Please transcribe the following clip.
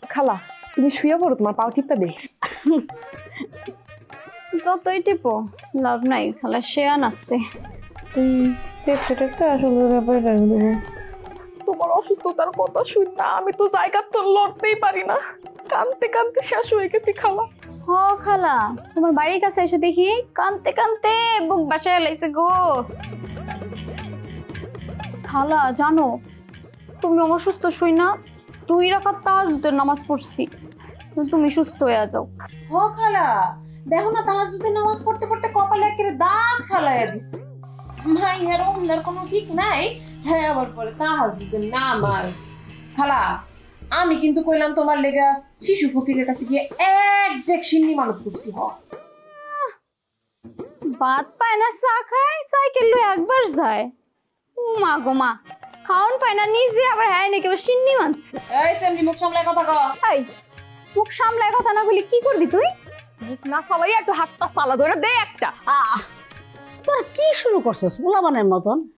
খালা তুমি শুয়ে পড়ো, তোমার পাও টিপটা দে। যতই টিপো লাভ নাই, খালা শেয়ান আছে। আসলে ব্যাপারটা তোমার অসুস্থতার কথা শুন না, আমি তো জায়গা তো লড়তেই পারি না, কানতে কানতে শেষ হয়ে গেছি খালা। হ খালা, তোমার বাড়ির কাছে এসে দেখি কানতে কানতে বুক বাসায় লাইছে গো। খালা জানো, তুমি আমার সুস্থ শুই না 2 রাকাত তাহাজ্জুদের নামাজ পড়ছি, তুমি সুস্থ হয়ে যাও। হ খালা, দেখো না তাহাজ্জুদের নামাজ পড়তে পড়তে কপালে একেবারে দাগ ফালাইয়া দিছে। মাইয়ার ওমনার কোনো ঠিক নাই, হ্যাঁ আবার পরে তাহাজ্জুদের নামাজ। খালা আমি কিন্তু কইলাম তোমার লেগা শিশু ফকিরের কাছে গিয়ে এক ডেক সিন্নি মানত করছি। ভাত পায় না, চা খায়, সাইকেল লয়ে একবার যায়। ও মা গো মা, খাওন পায় না নিজে, আবার হ্যাঁ নাকি আবার সিন্নি মানছে। এই সেমনি মুখ সামলায় কথা কও। এই মুখ সামলায় কথা না বলি কি করবি তুই? মুখ না চালাই একটু হাতটা চালা ধরে দে একটা। তোরা কি শুরু করছিস পোলাবানের মতন?